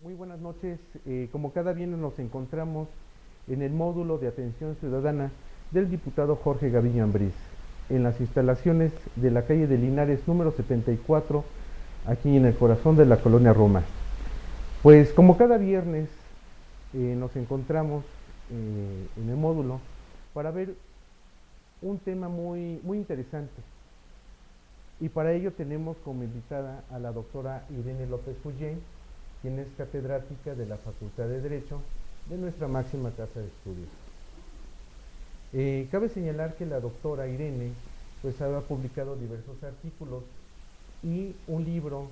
Muy buenas noches. Como cada viernes nos encontramos en el módulo de atención ciudadana del diputado Jorge Gaviño Ambriz, en las instalaciones de la calle de Linares número 74, aquí en el corazón de la colonia Roma. Pues como cada viernes nos encontramos en el módulo para ver un tema muy interesante. Y para ello tenemos como invitada a la doctora Irene López Fullén, quien es catedrática de la Facultad de Derecho de nuestra máxima casa de estudios. Cabe señalar que la doctora Irene pues ha publicado diversos artículos y un libro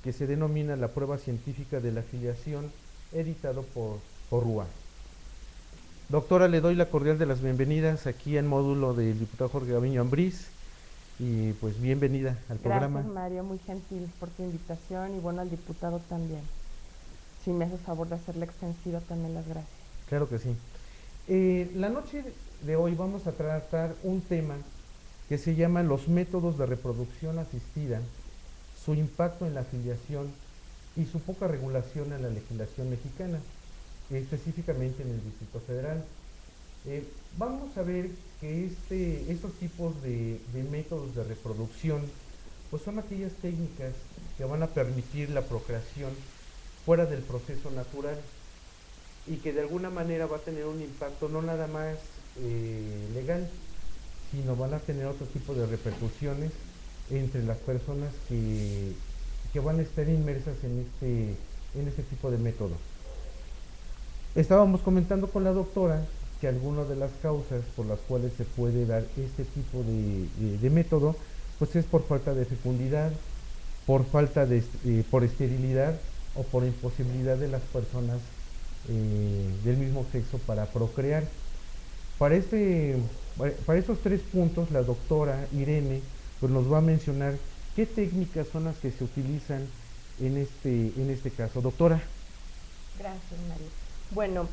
que se denomina La prueba científica de la filiación, editado por RUA. Doctora, le doy la cordial de las bienvenidas aquí al módulo del diputado Jorge Gaviño Ambriz. Y pues bienvenida al programa. Gracias, Mario, muy gentil por tu invitación y bueno, al diputado también. Si me haces favor de hacerle extensiva también las gracias. Claro que sí. La noche de hoy vamos a tratar un tema que se llama los métodos de reproducción asistida, su impacto en la filiación y su poca regulación en la legislación mexicana, específicamente en el Distrito Federal. Vamos a ver que estos tipos de métodos de reproducción pues son aquellas técnicas que van a permitir la procreación fuera del proceso natural y que de alguna manera va a tener un impacto no nada más legal, sino van a tener otro tipo de repercusiones entre las personas que van a estar inmersas en este tipo de método. Estábamos comentando con la doctora que algunas de las causas por las cuales se puede dar este tipo de método pues es por falta de fecundidad, por falta por esterilidad o por imposibilidad de las personas del mismo sexo para procrear. Para estos tres puntos la doctora Irene pues nos va a mencionar qué técnicas son las que se utilizan en este caso. Doctora. Gracias, Mario. Bueno,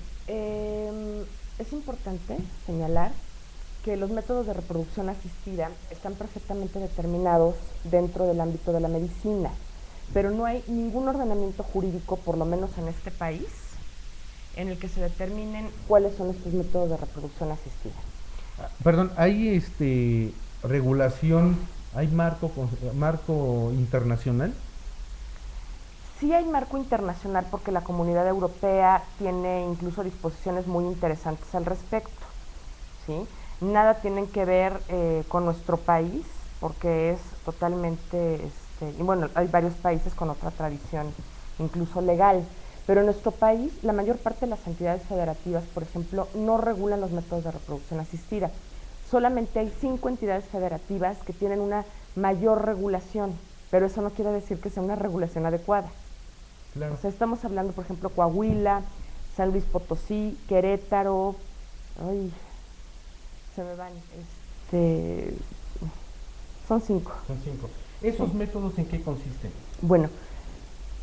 es importante señalar que los métodos de reproducción asistida están perfectamente determinados dentro del ámbito de la medicina, pero no hay ningún ordenamiento jurídico, por lo menos en este país, en el que se determinen cuáles son estos métodos de reproducción asistida. Perdón, ¿hay regulación, hay marco internacional? Sí hay marco internacional porque la Comunidad Europea tiene incluso disposiciones muy interesantes al respecto, ¿sí? Nada tienen que ver con nuestro país porque es totalmente, y bueno, hay varios países con otra tradición, incluso legal, pero en nuestro país la mayor parte de las entidades federativas, por ejemplo, no regulan los métodos de reproducción asistida. Solamente hay 5 entidades federativas que tienen una mayor regulación, pero eso no quiere decir que sea una regulación adecuada. Claro. O sea, estamos hablando, por ejemplo, Coahuila, San Luis Potosí, Querétaro, se me van, son 5. Son 5. ¿Esos métodos en qué consisten? Bueno,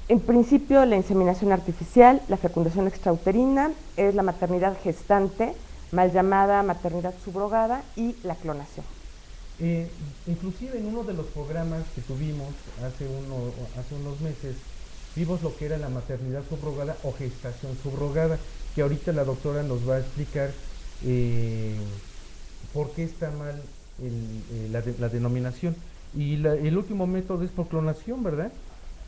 en principio la inseminación artificial, la fecundación extrauterina, es la maternidad gestante, mal llamada maternidad subrogada, y la clonación. Inclusive en uno de los programas que tuvimos hace unos meses, vimos lo que era la maternidad subrogada o gestación subrogada, que ahorita la doctora nos va a explicar por qué está mal la denominación. Y el último método es por clonación, ¿verdad?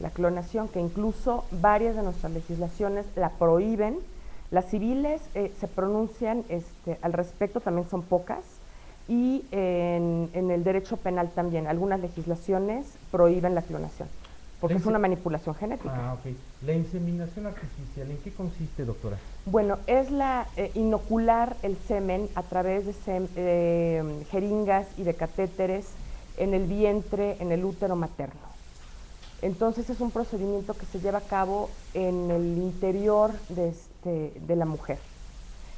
La clonación, que incluso varias de nuestras legislaciones la prohíben. Las civiles se pronuncian al respecto, también son pocas, y en el derecho penal también. Algunas legislaciones prohíben la clonación, porque es una manipulación genética. Ah, ok. ¿La inseminación artificial en qué consiste, doctora? Bueno, es inocular el semen a través de jeringas y de catéteres en el vientre, en el útero materno. Entonces es un procedimiento que se lleva a cabo en el interior de la mujer.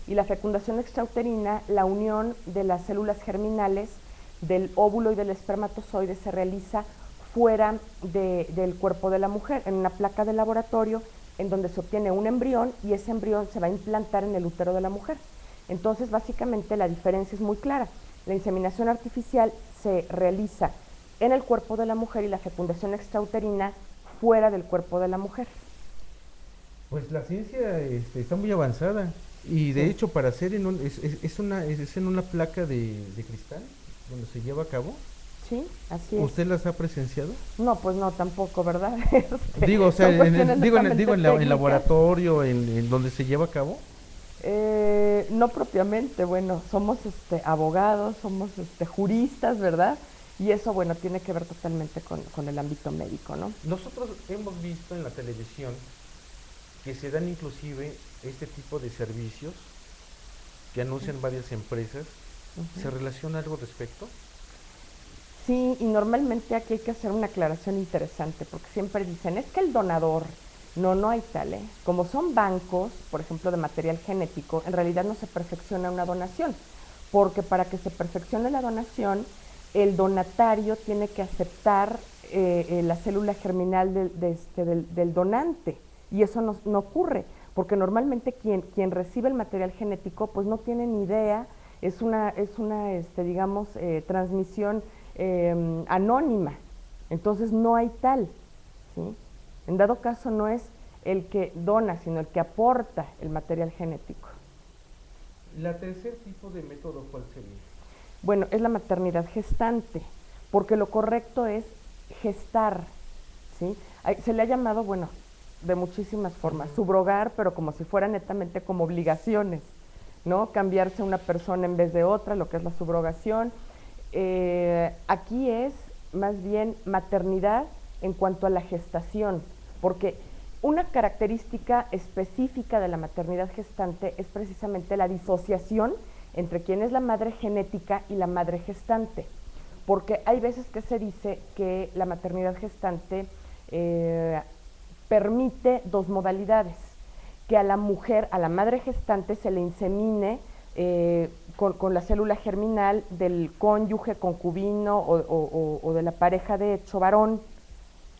Y la fecundación extrauterina, la unión de las células germinales del óvulo y del espermatozoide se realiza fuera del cuerpo de la mujer, en una placa de laboratorio en donde se obtiene un embrión y ese embrión se va a implantar en el útero de la mujer. Entonces, básicamente la diferencia es muy clara. La inseminación artificial se realiza en el cuerpo de la mujer y la fecundación extrauterina fuera del cuerpo de la mujer. Pues la ciencia está muy avanzada y de Sí. hecho para hacer es en una placa de cristal donde se lleva a cabo. Sí, así es. ¿Usted las ha presenciado? No, pues no, tampoco, ¿verdad? Digo, o sea, Son cuestiones digo netamente en técnicas. laboratorio, en donde se lleva a cabo. No propiamente, bueno, somos abogados, somos juristas, ¿verdad? Y eso, bueno, tiene que ver totalmente con el ámbito médico, ¿no? Nosotros hemos visto en la televisión que se dan inclusive este tipo de servicios que anuncian varias empresas. ¿Se Ujú. relaciona algo al respecto? Sí, y normalmente aquí hay que hacer una aclaración interesante, porque siempre dicen, es que el donador, no, no hay tal, ¿eh? Como son bancos, por ejemplo, de material genético, en realidad no se perfecciona una donación, porque para que se perfeccione la donación, el donatario tiene que aceptar la célula germinal del donante, y eso no ocurre, porque normalmente quien recibe el material genético, pues no tiene ni idea, es una digamos, transmisión anónima. Entonces no hay tal, ¿sí? En dado caso no es el que dona, sino el que aporta el material genético. La tercer tipo de método, ¿cuál sería? Bueno, es la maternidad gestante, porque lo correcto es gestar, ¿sí? Se le ha llamado, bueno, de muchísimas formas, Ujú. subrogar, pero como si fuera netamente como obligaciones, ¿no? Cambiarse una persona en vez de otra, lo que es la subrogación. Aquí es más bien maternidad en cuanto a la gestación, porque una característica específica de la maternidad gestante es precisamente la disociación entre quien es la madre genética y la madre gestante, porque hay veces que se dice que la maternidad gestante eh, permite dos modalidades, que a la mujer, a la madre gestante, se le insemine con la célula germinal del cónyuge, concubino o de la pareja de hecho varón,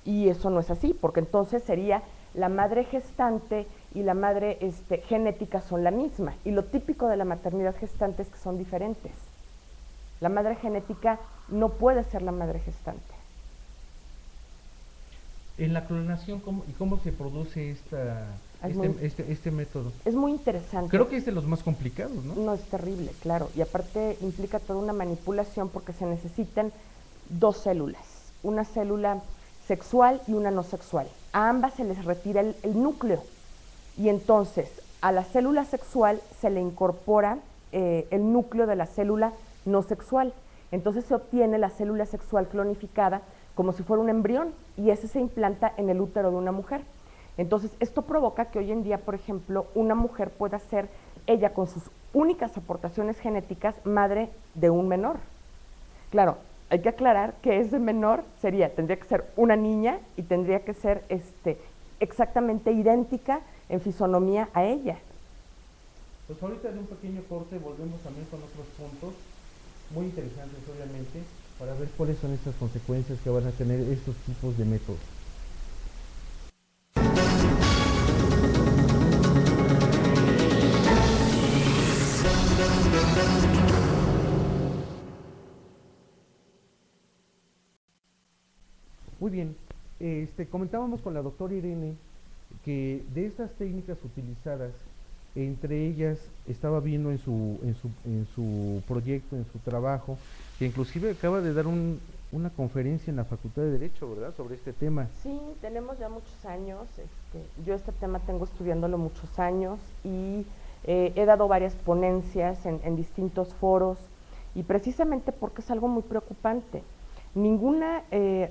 y eso no es así, porque entonces sería la madre gestante y la madre genética son la misma, y lo típico de la maternidad gestante es que son diferentes. La madre genética no puede ser la madre gestante. En la clonación, ¿y cómo se produce Es muy, este método? es muy interesante. Creo que es de los más complicados, ¿no? No, es terrible, claro. Y aparte implica toda una manipulación porque se necesitan dos células, una célula sexual y una no sexual. A ambas se les retira el núcleo y entonces a la célula sexual se le incorpora el núcleo de la célula no sexual. Entonces se obtiene la célula sexual clonificada como si fuera un embrión y ese se implanta en el útero de una mujer. Entonces esto provoca que hoy en día, por ejemplo, una mujer pueda ser ella con sus únicas aportaciones genéticas madre de un menor. Claro, hay que aclarar que ese menor tendría que ser una niña y tendría que ser exactamente idéntica en fisonomía a ella. Pues ahorita de un pequeño corte volvemos también con otros puntos muy interesantes, obviamente, para ver cuáles son estas consecuencias que van a tener estos tipos de métodos. Muy bien, comentábamos con la doctora Irene que de estas técnicas utilizadas, entre ellas estaba viendo en su proyecto, en su trabajo, que inclusive acaba de dar una conferencia en la Facultad de Derecho, ¿verdad?, sobre este tema. Sí, tenemos ya muchos años. Yo este tema tengo estudiándolo muchos años y he dado varias ponencias en distintos foros y precisamente porque es algo muy preocupante. Ninguna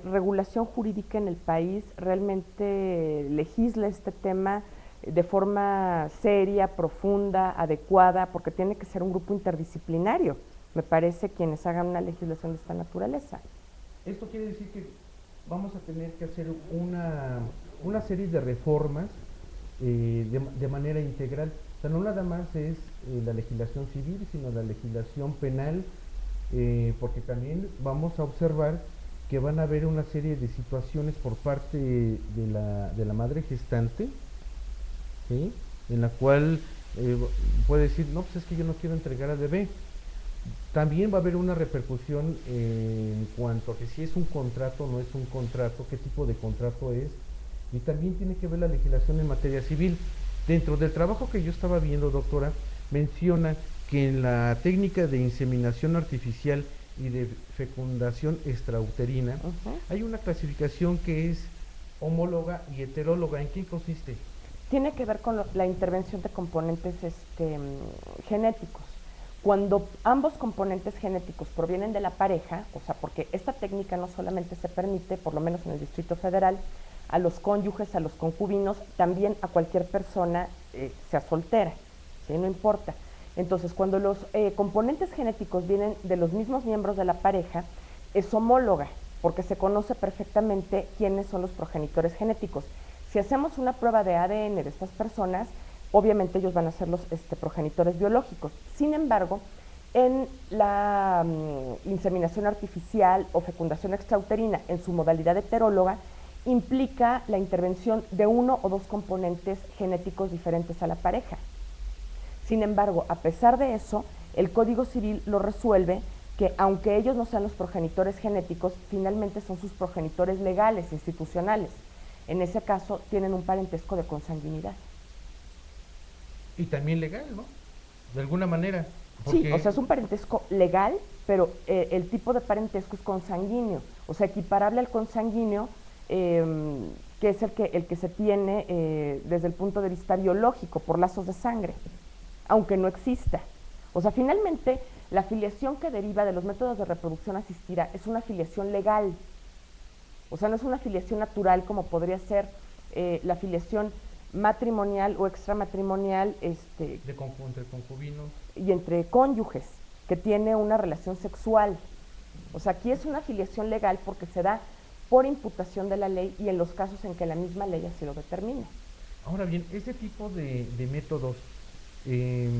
regulación jurídica en el país realmente legisla este tema de forma seria, profunda, adecuada, porque tiene que ser un grupo interdisciplinario, me parece, quienes hagan una legislación de esta naturaleza. Esto quiere decir que vamos a tener que hacer una serie de reformas de manera integral. O sea, no nada más es la legislación civil, sino la legislación penal, porque también vamos a observar que van a haber una serie de situaciones por parte de la madre gestante, ¿sí?, en la cual puede decir, no, pues es que yo no quiero entregar al bebé, También va a haber una repercusión en cuanto a que si es un contrato o no es un contrato, qué tipo de contrato es, y también tiene que ver la legislación en materia civil. Dentro del trabajo que yo estaba viendo, doctora, menciona que en la técnica de inseminación artificial y de fecundación extrauterina Ujú. hay una clasificación que es homóloga y heteróloga. ¿En qué consiste? Tiene que ver con la intervención de componentes genéticos. Cuando ambos componentes genéticos provienen de la pareja, o sea, porque esta técnica no solamente se permite, por lo menos en el Distrito Federal, a los cónyuges, a los concubinos, también a cualquier persona, sea soltera, ¿sí? No importa. Entonces, cuando los componentes genéticos vienen de los mismos miembros de la pareja, es homóloga, porque se conoce perfectamente quiénes son los progenitores genéticos. Si hacemos una prueba de ADN de estas personas, obviamente ellos van a ser los progenitores biológicos. Sin embargo, en la inseminación artificial o fecundación extrauterina en su modalidad heteróloga, implica la intervención de uno o dos componentes genéticos diferentes a la pareja. Sin embargo, a pesar de eso, el Código Civil lo resuelve que aunque ellos no sean los progenitores genéticos, finalmente son sus progenitores legales, institucionales. En ese caso, tienen un parentesco de consanguinidad. Y también legal, ¿no? De alguna manera, Sí, o sea, porque es un parentesco legal, pero el tipo de parentesco es consanguíneo, o sea, equiparable al consanguíneo, eh, que es el que se tiene desde el punto de vista biológico, por lazos de sangre, aunque no exista. O sea, finalmente, la filiación que deriva de los métodos de reproducción asistida es una filiación legal, o sea, no es una filiación natural como podría ser la filiación matrimonial o extramatrimonial entre concubinos. y entre cónyuges, que tiene una relación sexual. O sea, aquí es una filiación legal porque se da por imputación de la ley y en los casos en que la misma ley así lo determina. Ahora bien, este tipo de métodos, eh,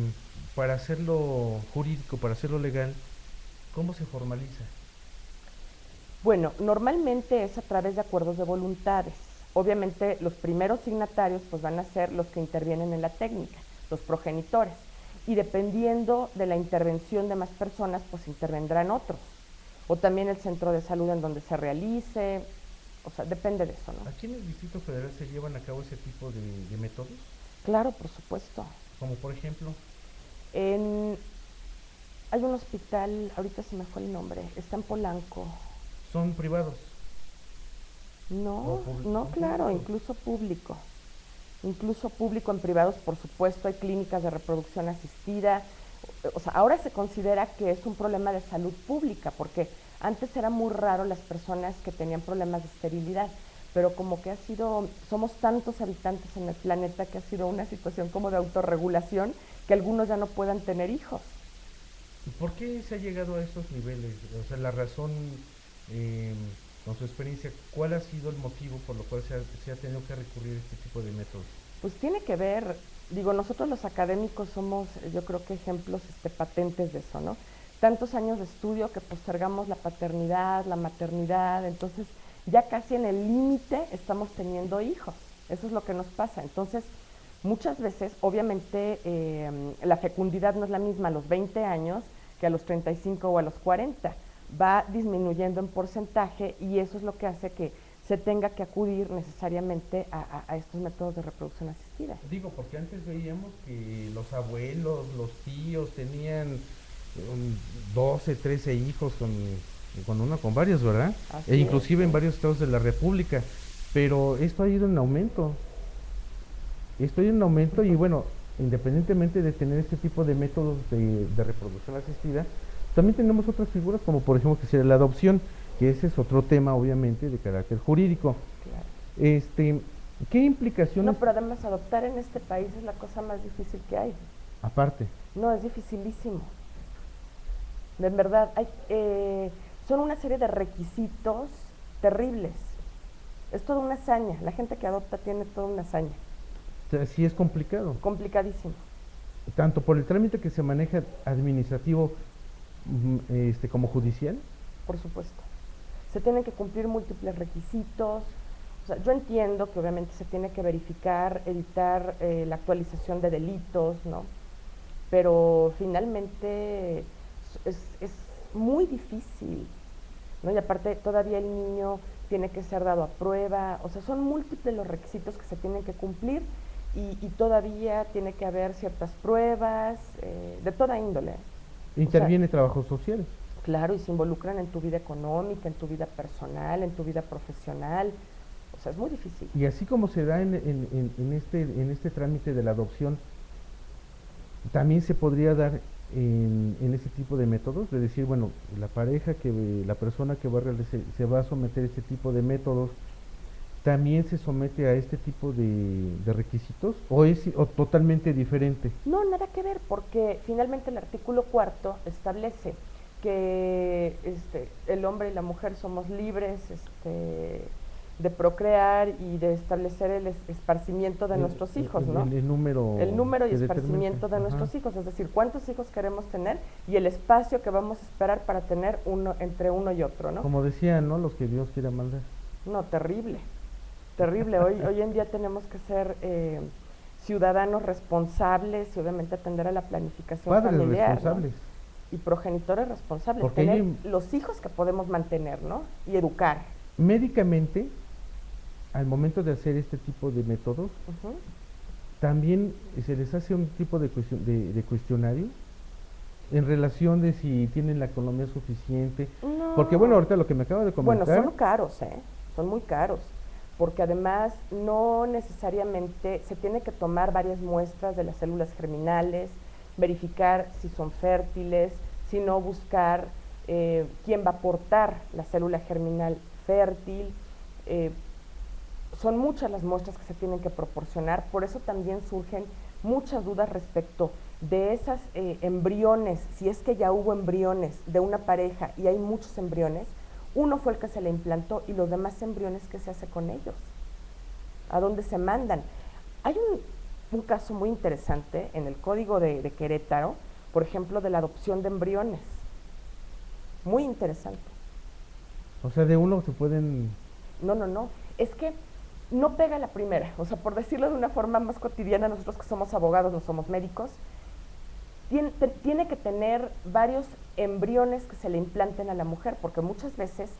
para hacerlo jurídico, para hacerlo legal, ¿cómo se formaliza? Bueno, normalmente es a través de acuerdos de voluntades. Obviamente los primeros signatarios pues van a ser los que intervienen en la técnica, los progenitores. Y dependiendo de la intervención de más personas, pues intervendrán otros. O también el centro de salud en donde se realice. O sea, depende de eso, ¿no? Aquí en el Distrito Federal se llevan a cabo ese tipo de métodos, Claro, por supuesto. como por ejemplo, En, hay un hospital, ahorita se me fue el nombre, está en Polanco. son privados o No, no, son claro, públicos. incluso público en privados, por supuesto, hay clínicas de reproducción asistida. O sea, ahora se considera que es un problema de salud pública, porque antes era muy raro las personas que tenían problemas de esterilidad, pero como que somos tantos habitantes en el planeta que ha sido una situación como de autorregulación que algunos ya no puedan tener hijos. ¿Por qué se ha llegado a esos niveles? O sea, la razón, eh, con su experiencia, ¿cuál ha sido el motivo por lo cual se ha tenido que recurrir a este tipo de métodos? Pues tiene que ver, digo, nosotros los académicos somos, yo creo que ejemplos patentes de eso, ¿no? Tantos años de estudio que postergamos la paternidad, la maternidad, entonces ya casi en el límite estamos teniendo hijos, eso es lo que nos pasa. Entonces, muchas veces, obviamente, la fecundidad no es la misma a los 20 años que a los 35 o a los 40, va disminuyendo en porcentaje y eso es lo que hace que se tenga que acudir necesariamente a estos métodos de reproducción asistida. Digo, porque antes veíamos que los abuelos, los tíos tenían 12, 13 hijos con varios, ¿verdad? E Así es, inclusive sí. en varios estados de la República. Pero esto ha ido en aumento. Esto ha ido en aumento y bueno, independientemente de tener este tipo de métodos de reproducción asistida, también tenemos otras figuras como por ejemplo que sería la adopción, que ese es otro tema obviamente de carácter jurídico. Claro. Este, ¿Qué No, implicaciones pero además adoptar en este país es la cosa más difícil que hay. aparte? No, es dificilísimo. De verdad, son una serie de requisitos terribles. Es toda una hazaña. La gente que adopta tiene toda una hazaña. O sea, sí es complicado, Complicadísimo, tanto por el trámite que se maneja administrativo como judicial. por supuesto. Se tienen que cumplir múltiples requisitos. O sea, yo entiendo que obviamente se tiene que verificar, evitar la actualización de delitos, ¿no? Pero finalmente es muy difícil, ¿no? Y aparte todavía el niño tiene que ser dado a prueba, o sea, son múltiples los requisitos que se tienen que cumplir y todavía tiene que haber ciertas pruebas de toda índole. O sea, Interviene trabajo social. claro, y se involucran en tu vida económica, en tu vida personal, en tu vida profesional, o sea, es muy difícil. Y así como se da en este trámite de la adopción, también se podría dar en ese tipo de métodos, de decir, bueno, la persona que va a realizar, se va a someter a este tipo de métodos, también se somete a este tipo de requisitos, o es totalmente diferente. No, nada que ver, porque finalmente el artículo cuarto establece que el hombre y la mujer somos libres de procrear y de establecer el esparcimiento de nuestros hijos, ¿no? El número El número y que esparcimiento de determina. Ajá. nuestros hijos, es decir, cuántos hijos queremos tener y el espacio que vamos a esperar para tener uno entre uno y otro, ¿no? Como decían, ¿no? Los que Dios quiera mandar. No, terrible, terrible. Hoy en día tenemos que ser ciudadanos responsables y obviamente atender a la planificación Padres familiar, responsables. ¿no? Y progenitores responsables, Porque tener hay, los hijos que podemos mantener, ¿no? Y educar. médicamente, al momento de hacer este tipo de métodos, Ujú. también se les hace un tipo de cuestionario en relación de si tienen la economía suficiente. Porque bueno, No. ahorita lo que me acaba de Bueno, comentar, son caros, ¿eh? Son muy caros, porque además no necesariamente se tiene que tomar varias muestras de las células germinales, verificar si son fértiles, sino buscar quién va a aportar la célula germinal fértil. eh, Son muchas las muestras que se tienen que proporcionar, por eso también surgen muchas dudas respecto de esas embriones, si es que ya hubo embriones de una pareja y hay muchos embriones, uno fue el que se le implantó y los demás embriones, ¿qué se hace con ellos? ¿A dónde se mandan? Hay un caso muy interesante en el Código de Querétaro, por ejemplo, de la adopción de embriones. Muy interesante. o sea, de uno se pueden... No. Es que no pega la primera. O sea, por decirlo de una forma más cotidiana, nosotros que somos abogados, no somos médicos, tiene que tener varios embriones que se le implanten a la mujer, porque muchas veces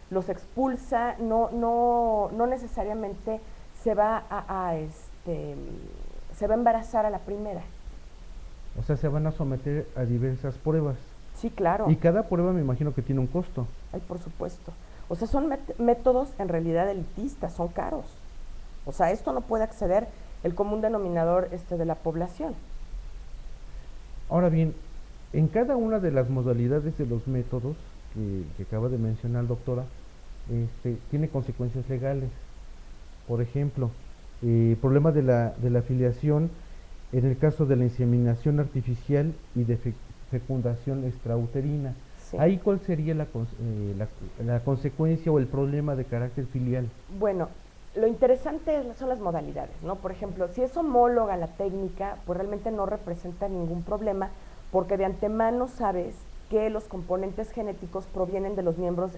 los expulsa, no necesariamente se va se va a embarazar a la primera. O sea, se van a someter a diversas pruebas. Sí, claro. Y cada prueba me imagino que tiene un costo. Ay, por supuesto. O sea, son métodos en realidad elitistas, son caros. O sea, esto no puede acceder el común denominador de la población. Ahora bien, en cada una de las modalidades de los métodos que acaba de mencionar, doctora, tiene consecuencias legales. Por ejemplo, problema de la filiación en el caso de la inseminación artificial y de fecundación extrauterina. Sí. ¿Ahí cuál sería la consecuencia o el problema de carácter filial? Bueno, lo interesante son las modalidades, ¿no? Por ejemplo, si es homóloga la técnica, pues realmente no representa ningún problema, porque de antemano sabes que los componentes genéticos provienen de los miembros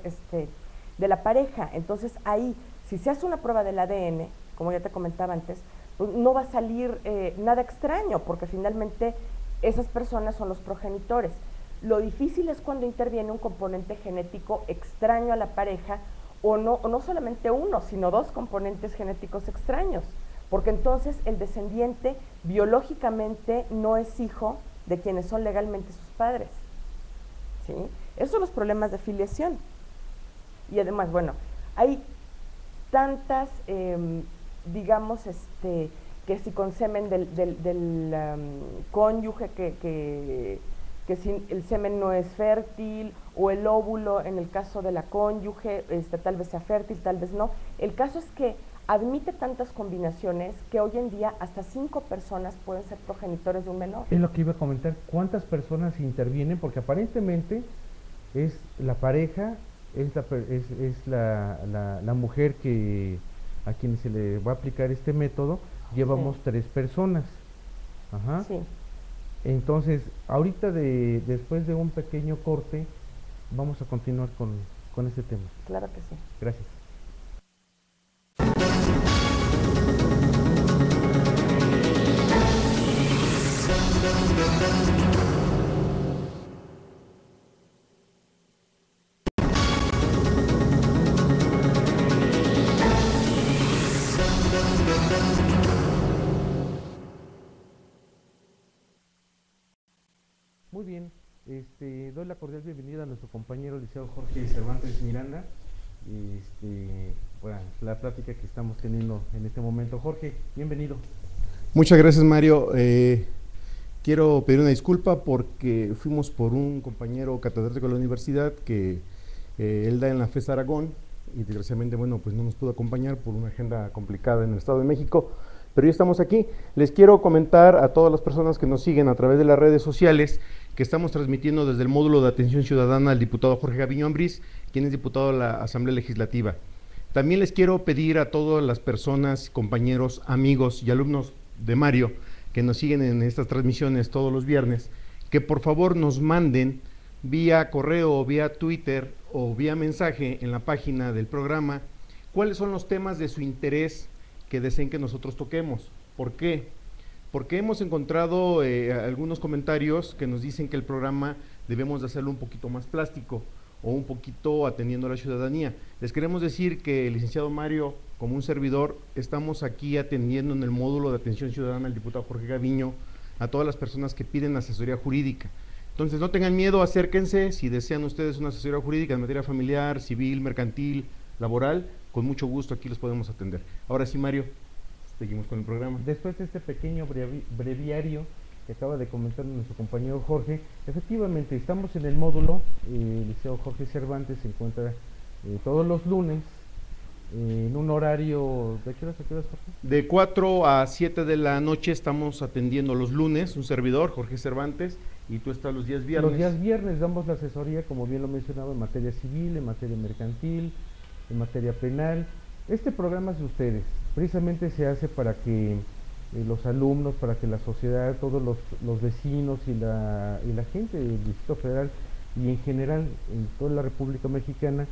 de la pareja. Entonces ahí, si se hace una prueba del ADN, como ya te comentaba antes, pues no va a salir nada extraño, porque finalmente esas personas son los progenitores. Lo difícil es cuando interviene un componente genético extraño a la pareja, o no solamente uno, sino dos componentes genéticos extraños, porque entonces el descendiente biológicamente no es hijo de quienes son legalmente sus padres, ¿sí? Esos son los problemas de filiación. Y además, bueno, hay tantas, digamos, que si con semen del cónyuge, que si el semen no es fértil, o el óvulo en el caso de la cónyuge, tal vez sea fértil, tal vez no. El caso es que admite tantas combinaciones que hoy en día hasta 5 personas pueden ser progenitores de un menor. Es lo que iba a comentar, ¿cuántas personas intervienen? Porque aparentemente es la pareja, es la mujer a quien se le va a aplicar este método, llevamos 3 personas. Ajá. Sí. Entonces, ahorita después de un pequeño corte, vamos a continuar con este tema. Claro que sí. Gracias. muy bien. Doy la cordial bienvenida a nuestro compañero licenciado Jorge Cervantes Miranda. Bueno, la plática que estamos teniendo en este momento. Jorge, bienvenido. Muchas gracias, Mario. Quiero pedir una disculpa porque fuimos por un compañero catedrático de la universidad que él da en la FES Aragón y desgraciadamente, bueno, pues no nos pudo acompañar por una agenda complicada en el Estado de México, pero ya estamos aquí. Les quiero comentar a todas las personas que nos siguen a través de las redes sociales que estamos transmitiendo desde el módulo de atención ciudadana al diputado Jorge Gaviño Ambriz, quien es diputado de la Asamblea Legislativa. También les quiero pedir a todas las personas, compañeros, amigos y alumnos de Mario que nos siguen en estas transmisiones todos los viernes, que por favor nos manden vía correo, vía Twitter o vía mensaje en la página del programa cuáles son los temas de su interés que deseen que nosotros toquemos. ¿Por qué? Porque hemos encontrado algunos comentarios que nos dicen que el programa debemos de hacerlo un poquito más plástico o un poquito atendiendo a la ciudadanía. Les queremos decir que el licenciado Mario, como un servidor, estamos aquí atendiendo en el módulo de atención ciudadana al diputado Jorge Gaviño a todas las personas que piden asesoría jurídica. Entonces no tengan miedo, acérquense, si desean ustedes una asesoría jurídica en materia familiar, civil, mercantil, laboral, con mucho gusto aquí los podemos atender. Ahora sí, Mario, seguimos con el programa. Después de este pequeño breviario que acaba de comentar nuestro compañero Jorge, efectivamente estamos en el módulo, el liceo Jorge Cervantes se encuentra todos los lunes en un horario, ¿de qué horas a qué horas, Jorge? De 4 a 7 de la noche estamos atendiendo los lunes, un servidor, Jorge Cervantes, y tú estás los días viernes. Los días viernes damos la asesoría, como bien lo mencionaba, en materia civil, en materia mercantil, en materia penal. Este programa es de ustedes, precisamente se hace para que los alumnos, para que la sociedad, todos los vecinos y la gente del Distrito Federal y en general en toda la República Mexicana,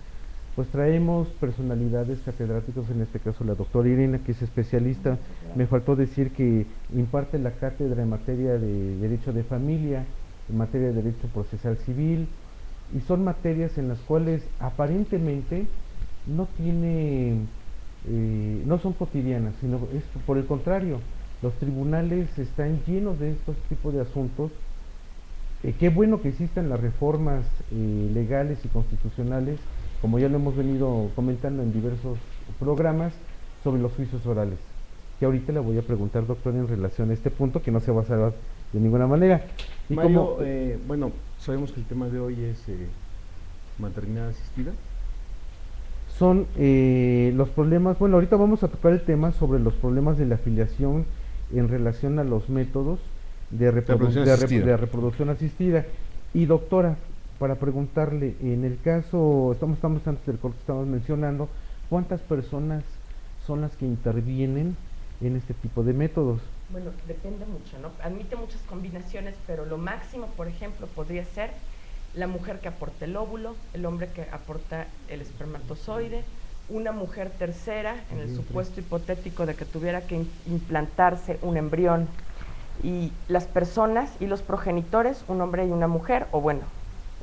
pues traemos personalidades catedráticos, en este caso la doctora Irene, que es especialista, me faltó decir que imparte la cátedra en materia de Derecho de Familia, en materia de Derecho Procesal Civil, y son materias en las cuales aparentemente no son cotidianas, sino es por el contrario. Los tribunales están llenos de estos tipos de asuntos. Qué bueno que existan las reformas legales y constitucionales, como ya lo hemos venido comentando en diversos programas, sobre los juicios orales. Que ahorita le voy a preguntar, doctor, en relación a este punto, que no se va a salvar de ninguna manera. Y Mario, bueno, sabemos que el tema de hoy es maternidad asistida. Son los problemas, bueno, ahorita vamos a tocar el tema sobre los problemas de la afiliación en relación a los métodos de reproducción asistida. Y doctora, para preguntarle, en el caso, estamos antes del corte, estamos mencionando, ¿cuántas personas son las que intervienen en este tipo de métodos? Bueno, depende mucho, ¿no? Admite muchas combinaciones, pero lo máximo, por ejemplo, podría ser la mujer que aporta el óvulo, el hombre que aporta el espermatozoide, una mujer tercera, en el supuesto hipotético de que tuviera que implantarse un embrión, y las personas y los progenitores, un hombre y una mujer, o bueno,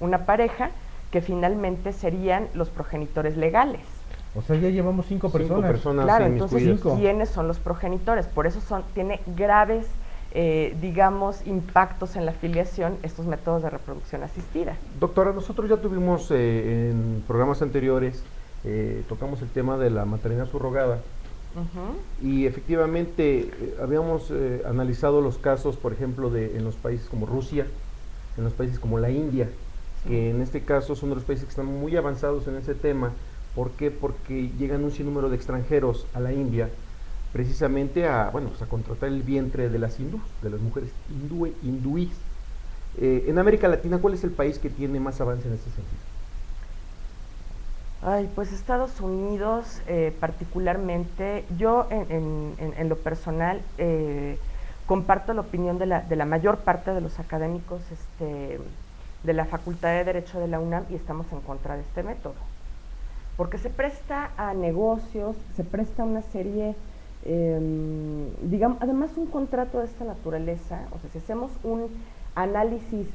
una pareja, que finalmente serían los progenitores legales. O sea, ya llevamos 5 personas. Claro, entonces, ¿quiénes son los progenitores? Por eso tiene graves, digamos, impactos en la filiación estos métodos de reproducción asistida. Doctora, nosotros ya tuvimos en programas anteriores, tocamos el tema de la maternidad subrogada. Y efectivamente habíamos analizado los casos, por ejemplo, en los países como Rusia, en los países como la India, que en este caso son de los países que están muy avanzados en ese tema. ¿Por qué? Porque llegan un sinnúmero de extranjeros a la India precisamente a contratar el vientre de las mujeres hindúes. En América Latina, ¿cuál es el país que tiene más avance en este sentido? Ay, pues Estados Unidos particularmente, yo en lo personal comparto la opinión de la mayor parte de los académicos de la Facultad de Derecho de la UNAM, y estamos en contra de este método, porque se presta a negocios, se presta a una serie, digamos, además un contrato de esta naturaleza, o sea, si hacemos un análisis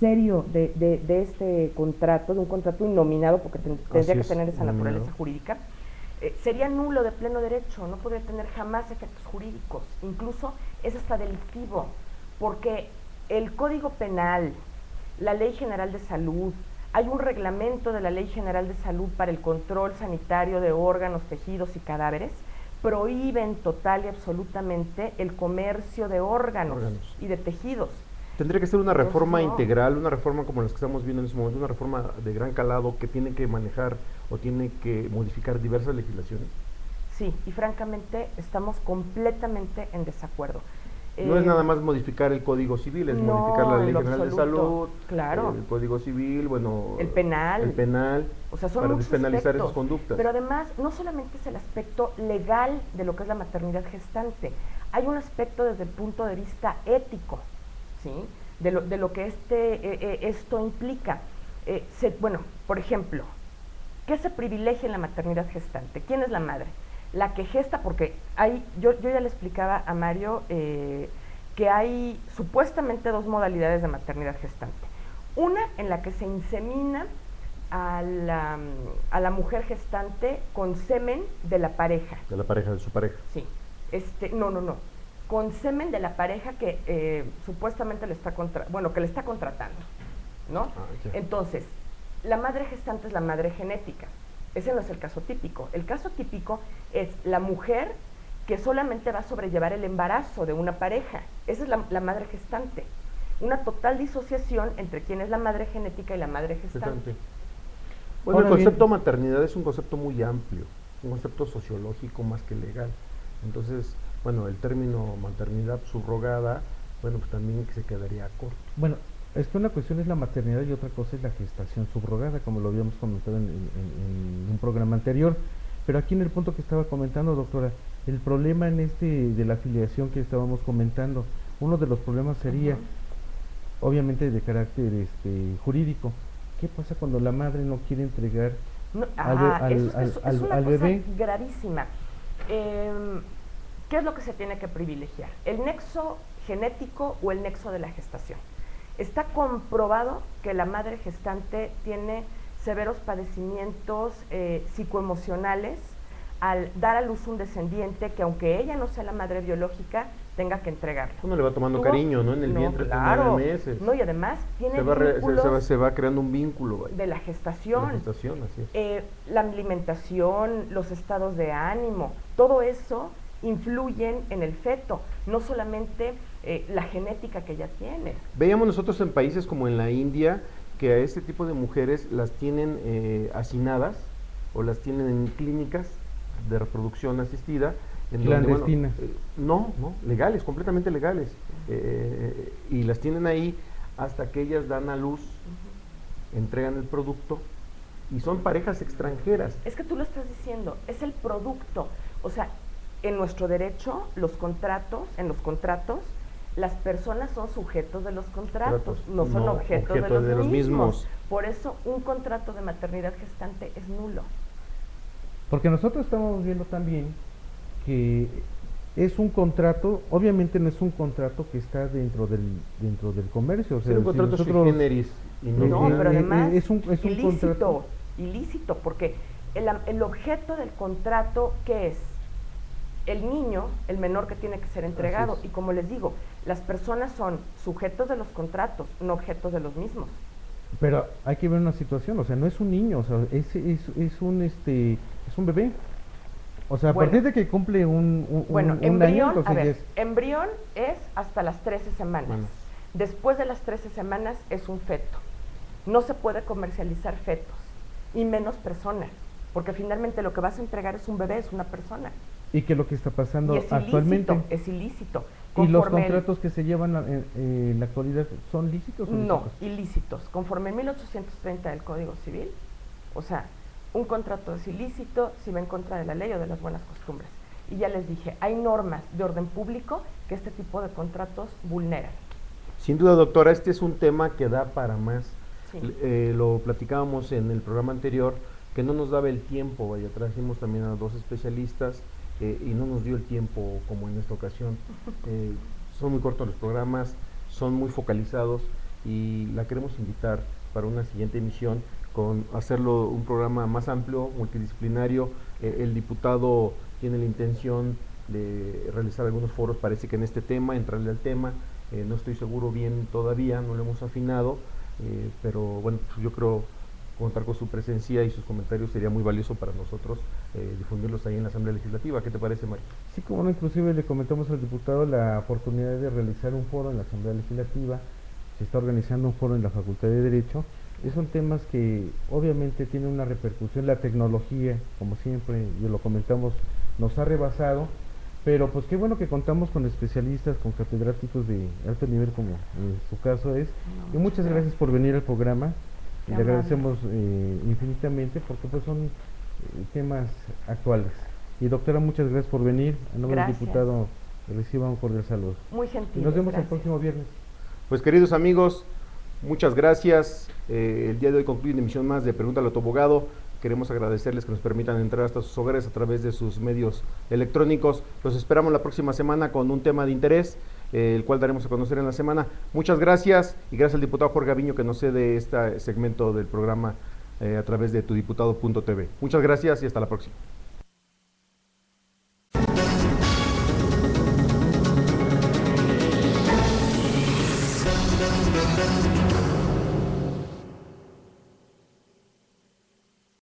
serio de este contrato, de un contrato innominado, porque tendría que tener esa naturaleza jurídica, sería nulo de pleno derecho, no podría tener jamás efectos jurídicos, incluso es hasta delictivo, porque el Código Penal, la Ley General de Salud, hay un reglamento de la Ley General de Salud para el control sanitario de órganos, tejidos y cadáveres, prohíben total y absolutamente el comercio de órganos. Y de tejidos. Tendría que ser una reforma Entonces, no. integral, una reforma como las que estamos viendo en este momento, una reforma de gran calado que tiene que manejar o tiene que modificar diversas legislaciones. Sí, y francamente estamos completamente en desacuerdo. No es nada más modificar el Código Civil, es no, modificar la en Ley lo General de absoluto, Salud, claro. el Código Civil, bueno, el penal, o sea, son para muchos despenalizar aspectos, esas conductas. Pero además, no solamente es el aspecto legal de lo que es la maternidad gestante, hay un aspecto desde el punto de vista ético, ¿sí? De lo que esto implica. Bueno, por ejemplo, ¿qué se privilegia en la maternidad gestante? ¿Quién es la madre? La que gesta, porque yo ya le explicaba a Mario que hay supuestamente dos modalidades de maternidad gestante. Una en la que se insemina a la mujer gestante con semen de la pareja. De la pareja, de su pareja. Sí. No. Con semen de la pareja que supuestamente le está contratando, ¿no? Okay. Entonces, la madre gestante es la madre genética. Ese no es el caso típico. El caso típico es la mujer que solamente va a sobrellevar el embarazo de una pareja. Esa es la madre gestante. Una total disociación entre quién es la madre genética y la madre gestante. Bueno, el concepto maternidad es un concepto muy amplio, un concepto sociológico más que legal. Entonces, bueno, el término maternidad subrogada, bueno, pues también se quedaría corto. Bueno, es que una cuestión es la maternidad y otra cosa es la gestación subrogada, como lo habíamos comentado en un programa anterior. Pero aquí en el punto que estaba comentando, doctora, el problema de la afiliación que estábamos comentando, uno de los problemas sería, obviamente de carácter jurídico. ¿Qué pasa cuando la madre no quiere entregar al bebé? Es gravísima. ¿Qué es lo que se tiene que privilegiar? ¿El nexo genético o el nexo de la gestación? Está comprobado que la madre gestante tiene severos padecimientos psicoemocionales al dar a luz un descendiente que, aunque ella no sea la madre biológica, tenga que entregarlo. Uno le va tomando cariño, ¿no? En el vientre, claro, 9 meses. No, y además tiene se va creando un vínculo. Vaya. De la gestación. De la gestación, así es. La alimentación, los estados de ánimo, todo eso influyen en el feto, no solamente la genética que ella tiene. Veíamos nosotros en países como en la India que a este tipo de mujeres las tienen hacinadas o las tienen en clínicas de reproducción asistida. Clandestinas. No, legales, completamente legales. Y las tienen ahí hasta que ellas dan a luz, entregan el producto y son parejas extranjeras. Es que tú lo estás diciendo, es el producto. O sea, en nuestro derecho, en los contratos, las personas son sujetos de los contratos, no son objetos de los mismos. Por eso un contrato de maternidad gestante es nulo. Porque nosotros estamos viendo también que es un contrato, obviamente no es un contrato que está dentro del comercio. O sea, es un contrato sui generis. No, pero además es un ilícito, porque el objeto del contrato, ¿qué es? El niño, el menor que tiene que ser entregado. Y como les digo, las personas son sujetos de los contratos, no objetos de los mismos. Pero hay que ver una situación, o sea, no es un niño, o sea, es un bebé. O sea, a partir de que cumple un embrión, año, embrión es hasta las 13 semanas. Bueno. Después de las 13 semanas es un feto. No se puede comercializar fetos, y menos personas, porque finalmente lo que vas a entregar es un bebé, es una persona. ¿Y qué es lo que está pasando actualmente? Es ilícito. ¿Y los contratos que se llevan en la actualidad son lícitos o ilícitos? No, ilícitos. Conforme 1830 del Código Civil, o sea, un contrato es ilícito si va en contra de la ley o de las buenas costumbres. Y ya les dije, hay normas de orden público que este tipo de contratos vulneran. Sin duda, doctora, este es un tema que da para más. Sí. Lo platicábamos en el programa anterior, que no nos daba el tiempo, vaya, trajimos también a 2 especialistas y no nos dio el tiempo como en esta ocasión. Son muy cortos los programas, son muy focalizados y la queremos invitar para una siguiente emisión con hacerlo un programa más amplio, multidisciplinario. El diputado tiene la intención de realizar algunos foros, parece que en este tema, entrarle al tema, no estoy seguro bien todavía, no lo hemos afinado, pero bueno, pues yo creo contar con su presencia y sus comentarios sería muy valioso para nosotros difundirlos ahí en la Asamblea Legislativa. ¿Qué te parece, Mario? Sí, como no, inclusive le comentamos al diputado la oportunidad de realizar un foro en la Asamblea Legislativa. Se está organizando un foro en la Facultad de Derecho. Son temas que obviamente tienen una repercusión. La tecnología, como siempre, y lo comentamos, nos ha rebasado, pero pues qué bueno que contamos con especialistas, con catedráticos de alto nivel, como en su caso es. Y muchas gracias por venir al programa. Le agradecemos infinitamente porque pues son temas actuales. Y doctora, muchas gracias por venir. En nombre del diputado, reciba un cordial saludo. Muy gentil. Y nos vemos el próximo viernes. Pues queridos amigos, muchas gracias. El día de hoy concluye una emisión más de Pregúntale a tu abogado. Queremos agradecerles que nos permitan entrar hasta sus hogares a través de sus medios electrónicos. Los esperamos la próxima semana con un tema de interés, el cual daremos a conocer en la semana. Muchas gracias y gracias al diputado Jorge Gaviño que nos cede este segmento del programa a través de tudiputado.tv. Muchas gracias y hasta la próxima.